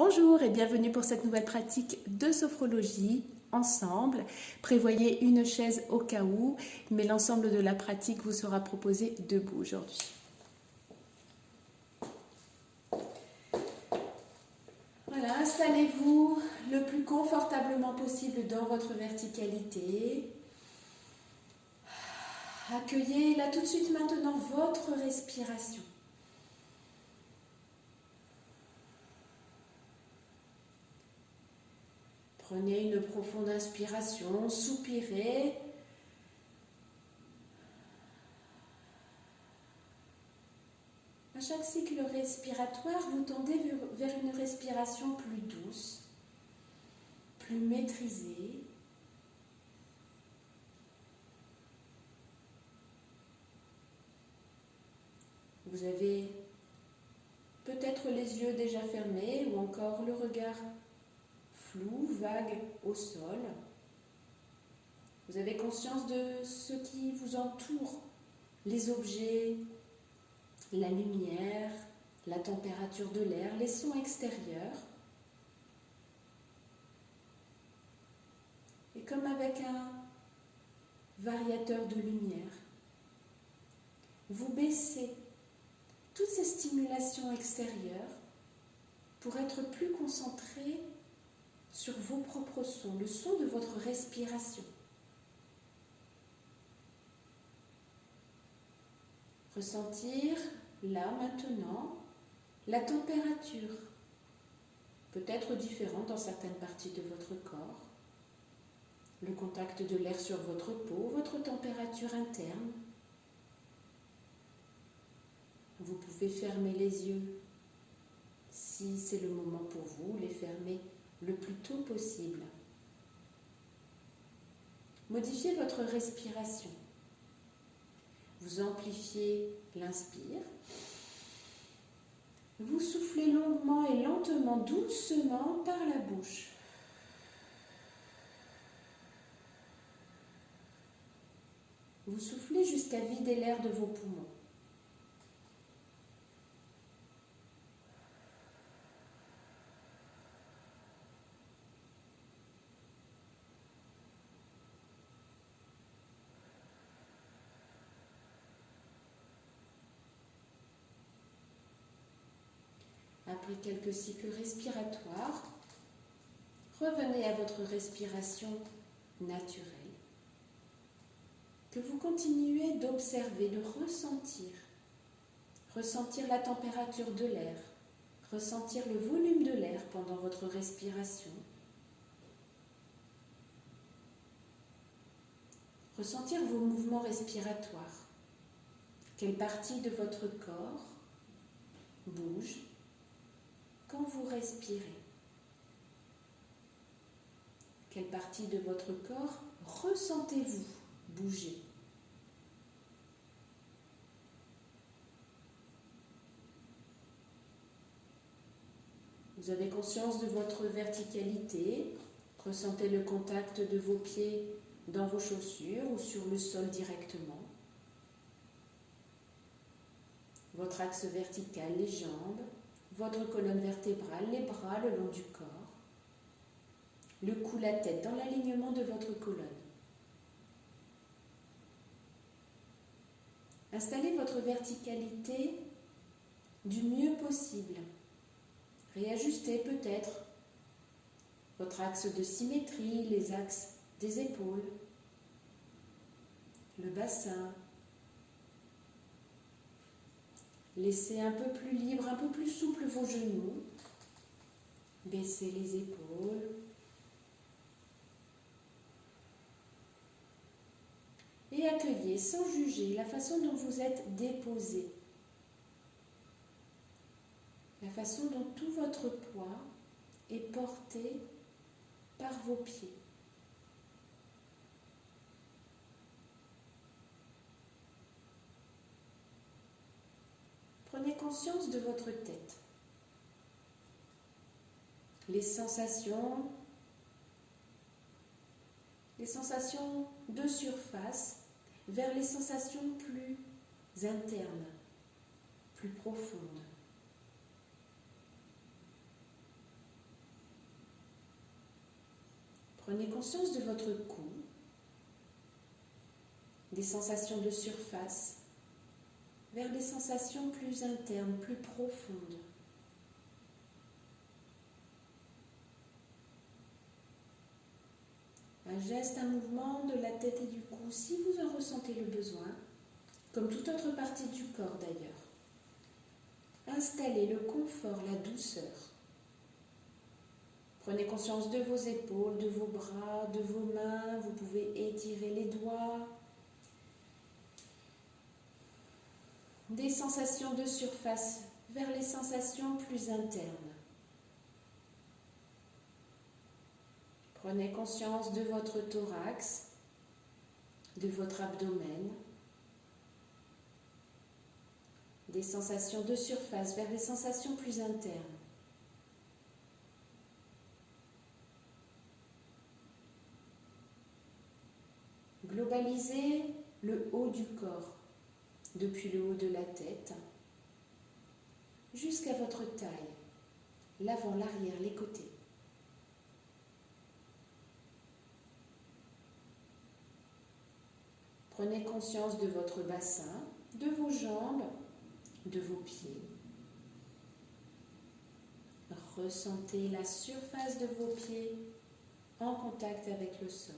Bonjour et bienvenue pour cette nouvelle pratique de sophrologie. Ensemble, prévoyez une chaise au cas où, mais l'ensemble de la pratique vous sera proposé debout aujourd'hui. Voilà, installez-vous le plus confortablement possible dans votre verticalité. Accueillez là tout de suite maintenant votre respiration. Prenez une profonde inspiration, soupirez. À chaque cycle respiratoire, vous tendez vers une respiration plus douce, plus maîtrisée. Vous avez peut-être les yeux déjà fermés ou encore le regard flou, vague au sol. Vous avez conscience de ce qui vous entoure, les objets, la lumière, la température de l'air, les sons extérieurs. Et comme avec un variateur de lumière, vous baissez toutes ces stimulations extérieures pour être plus concentré sur vos propres sons, le son de votre respiration. Ressentir, là, maintenant, la température, peut-être différente dans certaines parties de votre corps, le contact de l'air sur votre peau, votre température interne. Vous pouvez fermer les yeux si c'est le moment pour vous, les fermer le plus tôt possible. Modifiez votre respiration. Vous amplifiez l'inspire. Vous soufflez longuement et lentement, doucement par la bouche. Vous soufflez jusqu'à vider l'air de vos poumons. Après quelques cycles respiratoires, revenez à votre respiration naturelle, que vous continuez d'observer, de ressentir. Ressentir la température de l'air, ressentir le volume de l'air pendant votre respiration. Ressentir vos mouvements respiratoires. Quelle partie de votre corps bouge quand vous respirez? Quelle partie de votre corps ressentez-vous bouger? Vous avez conscience de votre verticalité, ressentez le contact de vos pieds dans vos chaussures ou sur le sol directement. Votre axe vertical, les jambes, votre colonne vertébrale, les bras le long du corps, le cou, la tête dans l'alignement de votre colonne. Installez votre verticalité du mieux possible. Réajustez peut-être votre axe de symétrie, les axes des épaules, le bassin. Laissez un peu plus libre, un peu plus souple vos genoux. Baissez les épaules. Et accueillez sans juger la façon dont vous êtes déposé. La façon dont tout votre poids est porté par vos pieds. Prenez conscience de votre tête. Les sensations de surface vers les sensations plus internes, plus profondes. Prenez conscience de votre cou, des sensations de surface, vers des sensations plus internes, plus profondes. Un geste, un mouvement de la tête et du cou, si vous en ressentez le besoin, comme toute autre partie du corps d'ailleurs. Installez le confort, la douceur. Prenez conscience de vos épaules, de vos bras, de vos mains. Vous pouvez étirer les doigts. Des sensations de surface vers les sensations plus internes. Prenez conscience de votre thorax, de votre abdomen. Des sensations de surface vers les sensations plus internes. Globalisez le haut du corps, depuis le haut de la tête, jusqu'à votre taille, l'avant, l'arrière, les côtés. Prenez conscience de votre bassin, de vos jambes, de vos pieds. Ressentez la surface de vos pieds en contact avec le sol.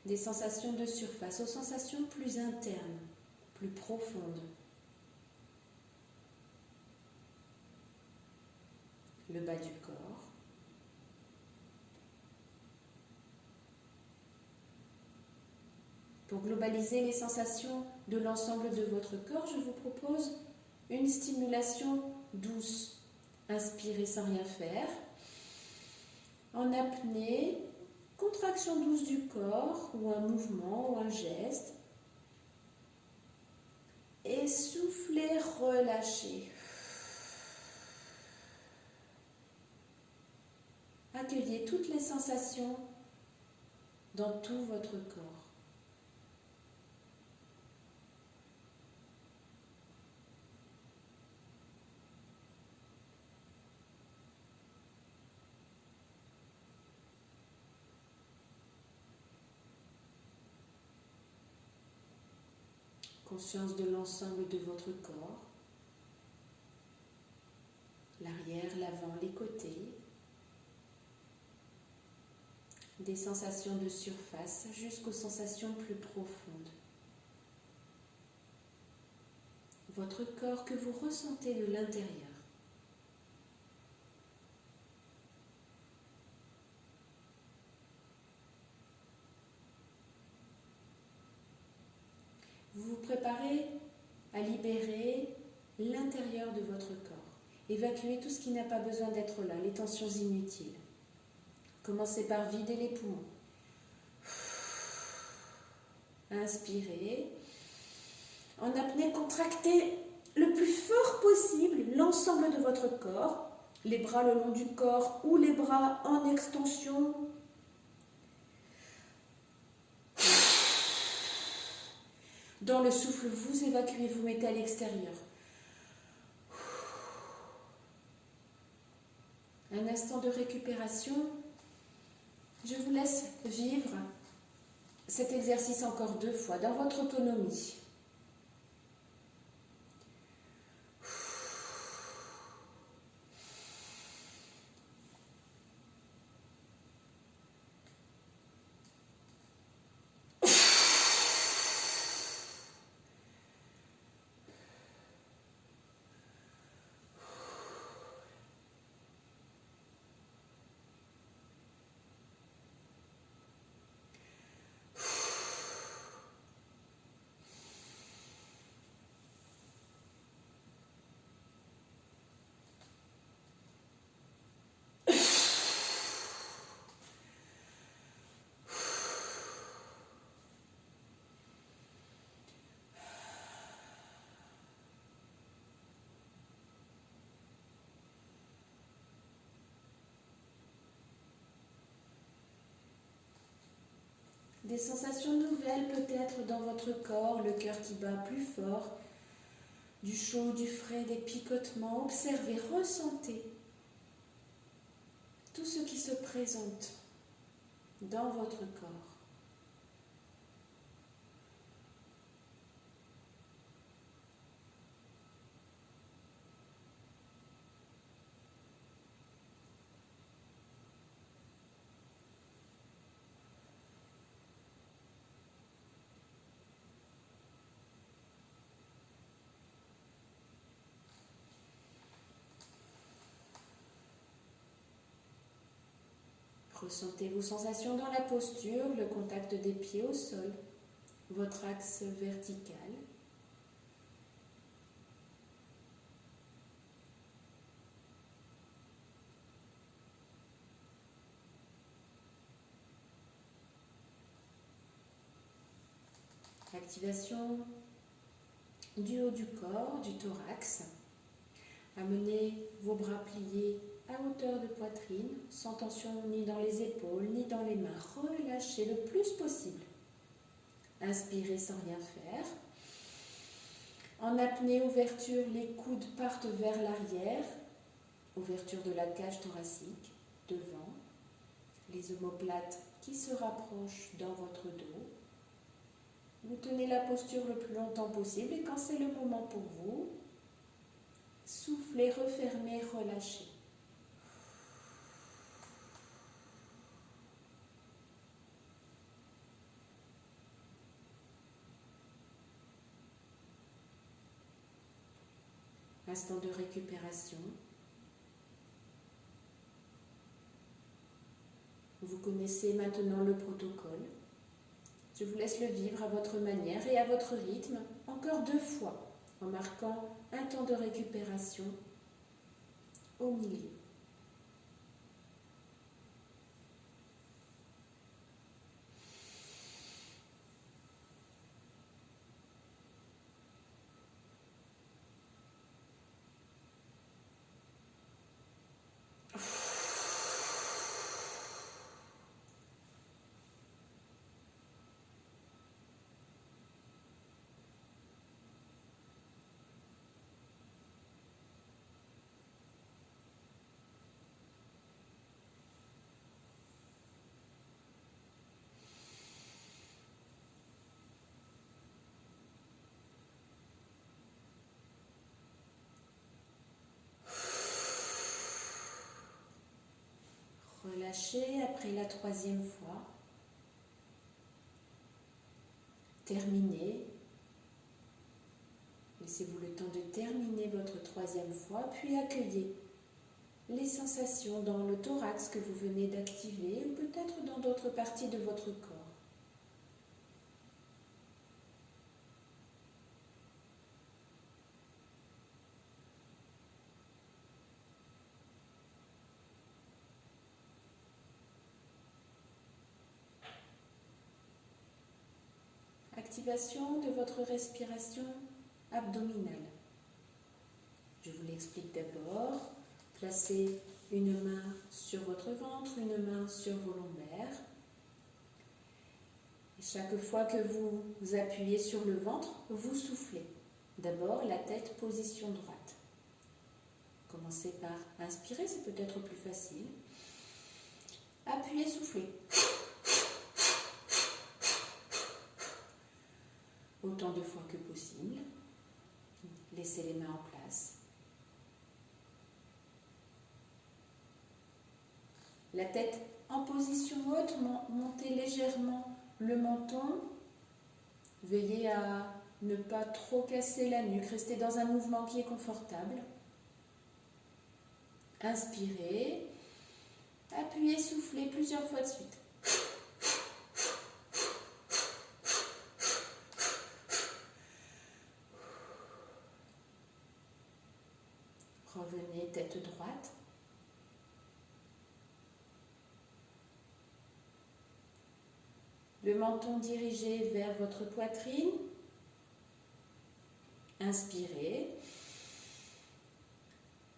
Des sensations de surface aux sensations plus internes, plus profondes. Le bas du corps. Pour globaliser les sensations de l'ensemble de votre corps, je vous propose une stimulation douce. Inspirez sans rien faire. En apnée, contraction douce du corps ou un mouvement ou un geste. Et soufflez, relâchez. Accueillez toutes les sensations dans tout votre corps. Conscience de l'ensemble de votre corps, l'arrière, l'avant, les côtés, des sensations de surface jusqu'aux sensations plus profondes. Votre corps que vous ressentez de l'intérieur. Vous vous préparez à libérer l'intérieur de votre corps. Évacuez tout ce qui n'a pas besoin d'être là, les tensions inutiles. Commencez par vider les poumons. Inspirez. En apnée, contractez le plus fort possible l'ensemble de votre corps. Les bras le long du corps ou les bras en extension. Dans le souffle, vous évacuez, vous mettez à l'extérieur. Un instant de récupération. Je vous laisse vivre cet exercice encore 2 fois dans votre autonomie. Des sensations nouvelles peut-être dans votre corps, le cœur qui bat plus fort, du chaud, du frais, des picotements. Observez, ressentez. tout ce qui se présente dans votre corps. Ressentez vos sensations dans la posture, le contact des pieds au sol, votre axe vertical. Activation du haut du corps, du thorax. Amenez vos bras pliés à hauteur de poitrine, sans tension ni dans les épaules, ni dans les mains. Relâchez le plus possible. Inspirez sans rien faire. En apnée, ouverture, les coudes partent vers l'arrière. Ouverture de la cage thoracique, devant. Les omoplates qui se rapprochent dans votre dos. Vous tenez la posture le plus longtemps possible et quand c'est le moment pour vous, soufflez, refermez, relâchez. Instant de récupération. Vous connaissez maintenant le protocole. Je vous laisse le vivre à votre manière et à votre rythme, encore 2 fois, en marquant un temps de récupération au milieu. Relâchez après la 3e fois. Terminez. Laissez-vous le temps de terminer votre 3e fois, puis accueillez les sensations dans le thorax que vous venez d'activer ou peut-être dans d'autres parties de votre corps. Activation de votre respiration abdominale. Je vous l'explique d'abord. Placez une main sur votre ventre, une main sur vos lombaires. Et chaque fois que vous appuyez sur le ventre, vous soufflez. D'abord, la tête, position droite. Commencez par inspirer, c'est peut-être plus facile. Appuyez, soufflez. Autant de fois que possible. Laissez les mains en place. La tête en position haute, montez légèrement le menton. Veillez à ne pas trop casser la nuque. Restez dans un mouvement qui est confortable. Inspirez. Appuyez, soufflez plusieurs fois de suite. Revenez tête droite. Le menton dirigé vers votre poitrine. Inspirez.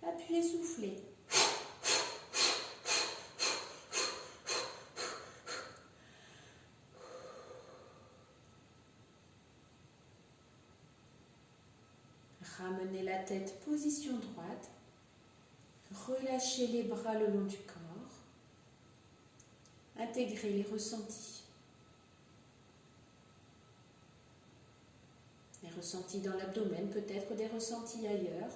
Appuyez, soufflez. Ramenez la tête position droite. Relâchez les bras le long du corps. Intégrez les ressentis. Les ressentis dans l'abdomen, peut-être des ressentis ailleurs.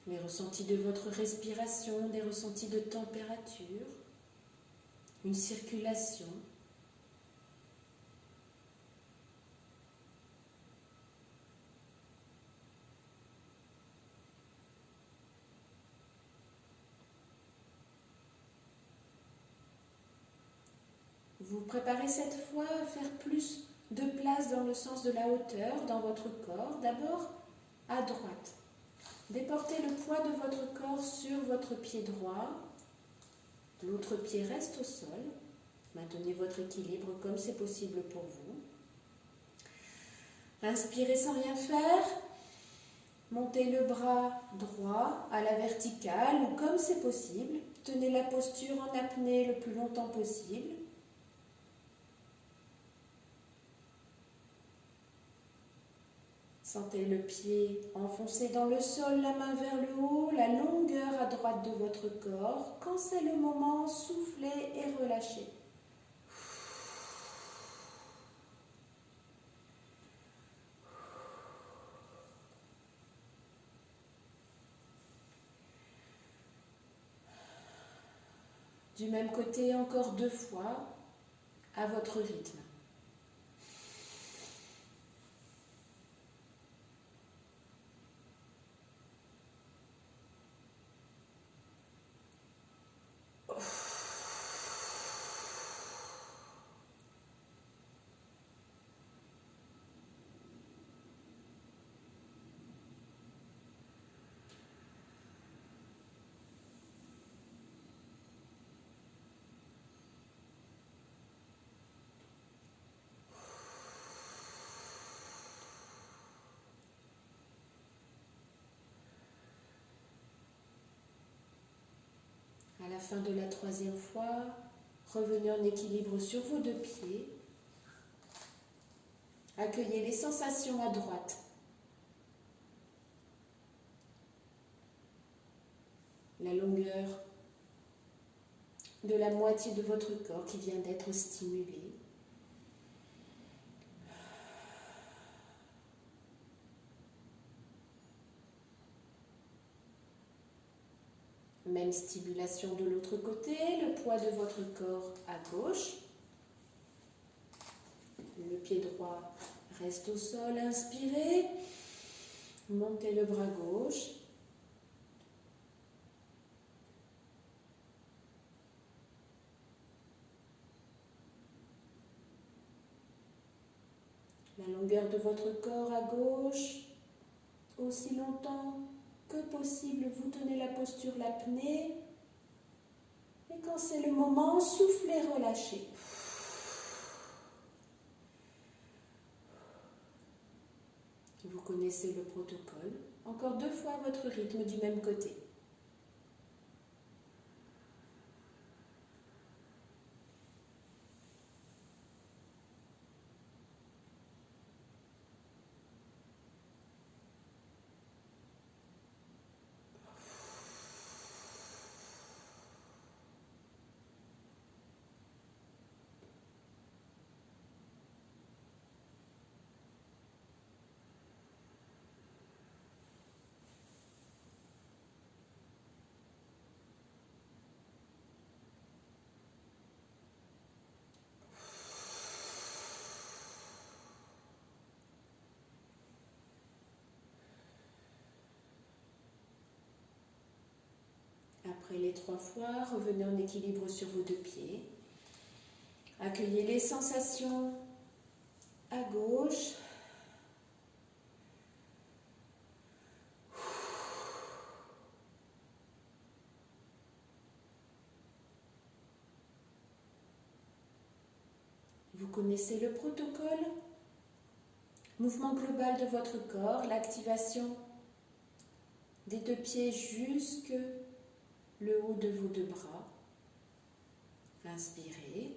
Les ressentis de votre respiration, des ressentis de température, une circulation. Vous préparez cette fois à faire plus de place dans le sens de la hauteur dans votre corps. D'abord à droite. Déportez le poids de votre corps sur votre pied droit. L'autre pied reste au sol. Maintenez votre équilibre comme c'est possible pour vous. Inspirez sans rien faire. Montez le bras droit à la verticale ou comme c'est possible. Tenez la posture en apnée le plus longtemps possible. Sentez le pied enfoncé dans le sol, la main vers le haut, la longueur à droite de votre corps. Quand c'est le moment, soufflez et relâchez. Du même côté, encore 2 fois, à votre rythme. À la fin de la 3e fois, revenez en équilibre sur vos 2 pieds. Accueillez les sensations à droite. La longueur de la moitié de votre corps qui vient d'être stimulée. Même stimulation de l'autre côté, le poids de votre corps à gauche. Le pied droit reste au sol, inspirez. Montez le bras gauche. La longueur de votre corps à gauche, aussi longtemps que possible, vous tenez la posture, l'apnée. Et quand c'est le moment, soufflez, relâchez. Vous connaissez le protocole. Encore 2 fois votre rythme du même côté. Après les 3 fois, revenez en équilibre sur vos 2 pieds. Accueillez les sensations à gauche. Vous connaissez le protocole. Mouvement global de votre corps, l'activation des 2 pieds jusque le haut de vos 2 bras. Inspirez.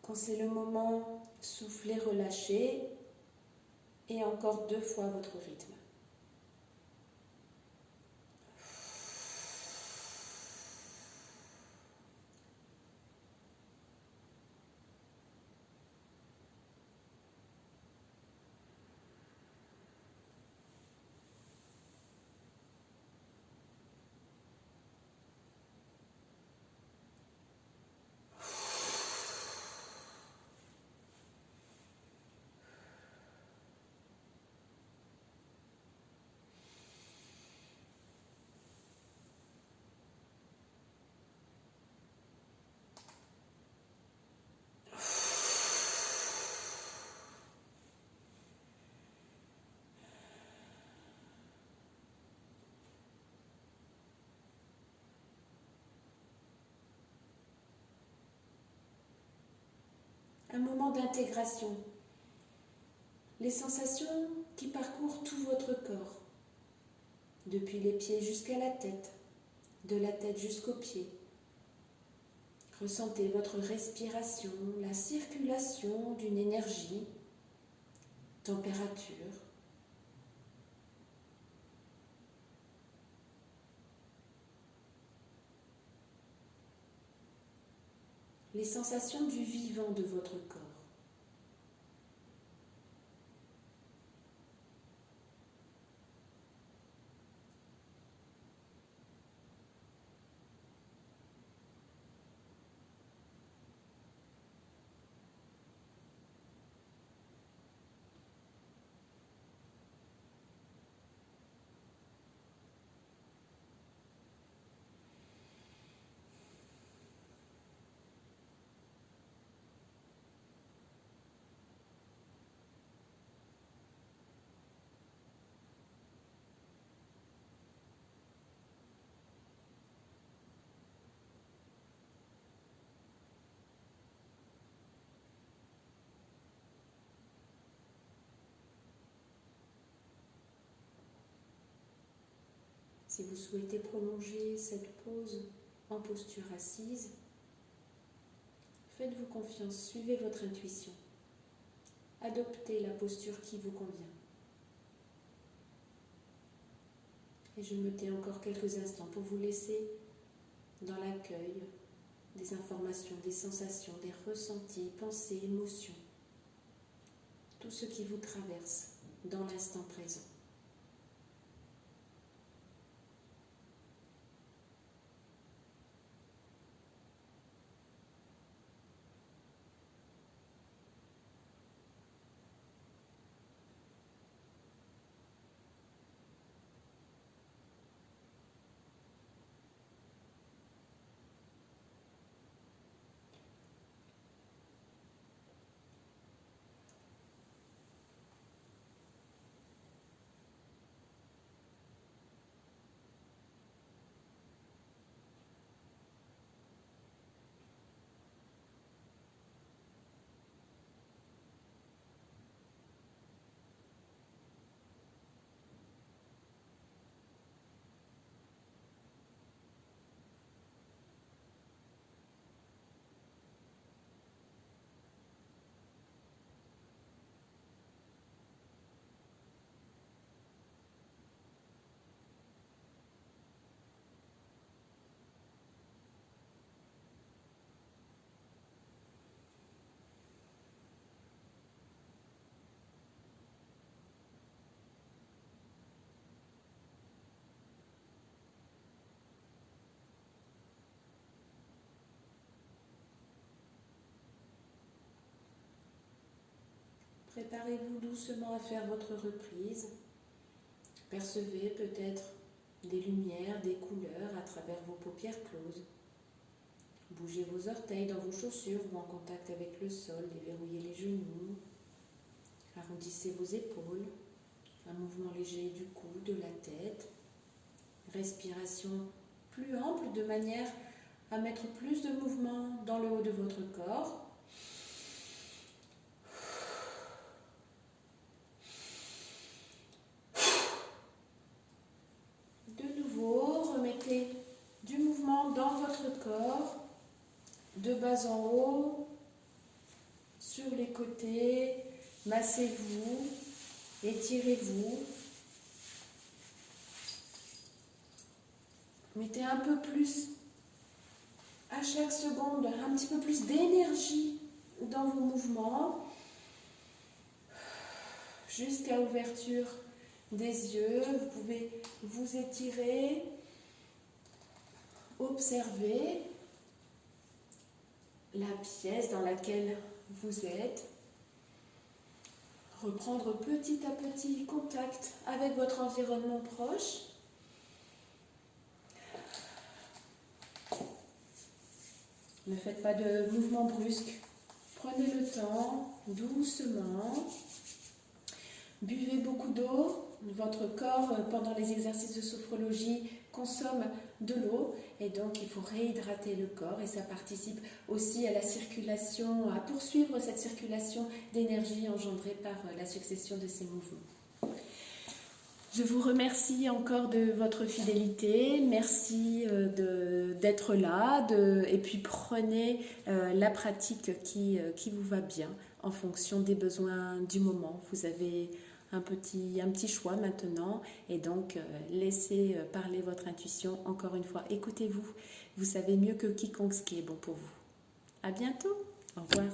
Quand c'est le moment, soufflez, relâchez et encore 2 fois votre rythme. Un moment d'intégration. Les sensations qui parcourent tout votre corps, depuis les pieds jusqu'à la tête, de la tête jusqu'aux pieds. Ressentez votre respiration, la circulation d'une énergie, température. Les sensations du vivant de votre corps. Si vous souhaitez prolonger cette pause en posture assise, faites-vous confiance, suivez votre intuition. Adoptez la posture qui vous convient. Et je me tais encore quelques instants pour vous laisser dans l'accueil des informations, des sensations, des ressentis, pensées, émotions. Tout ce qui vous traverse dans l'instant présent. Préparez-vous doucement à faire votre reprise. Percevez peut-être des lumières, des couleurs à travers vos paupières closes. Bougez vos orteils dans vos chaussures ou en contact avec le sol, déverrouillez les genoux. Arrondissez vos épaules. Un mouvement léger du cou, de la tête. Respiration plus ample de manière à mettre plus de mouvement dans le haut de votre corps. Remettez du mouvement dans votre corps, de bas en haut, sur les côtés, massez-vous, étirez-vous. Mettez un peu plus à chaque seconde, un petit peu plus d'énergie dans vos mouvements jusqu'à ouverture des yeux. Vous pouvez vous étirer, observer la pièce dans laquelle vous êtes, reprendre petit à petit contact avec votre environnement proche. Ne faites pas de mouvements brusques. Prenez le temps, doucement. Buvez beaucoup d'eau. Votre corps, pendant les exercices de sophrologie, consomme de l'eau. Et donc, il faut réhydrater le corps. Et ça participe aussi à la circulation, à poursuivre cette circulation d'énergie engendrée par la succession de ces mouvements. Je vous remercie encore de votre fidélité, merci d'être là, et puis prenez la pratique qui vous va bien en fonction des besoins du moment. Vous avez un petit choix maintenant et donc laissez parler votre intuition. Encore une fois, écoutez-vous, vous savez mieux que quiconque ce qui est bon pour vous. À bientôt, au revoir.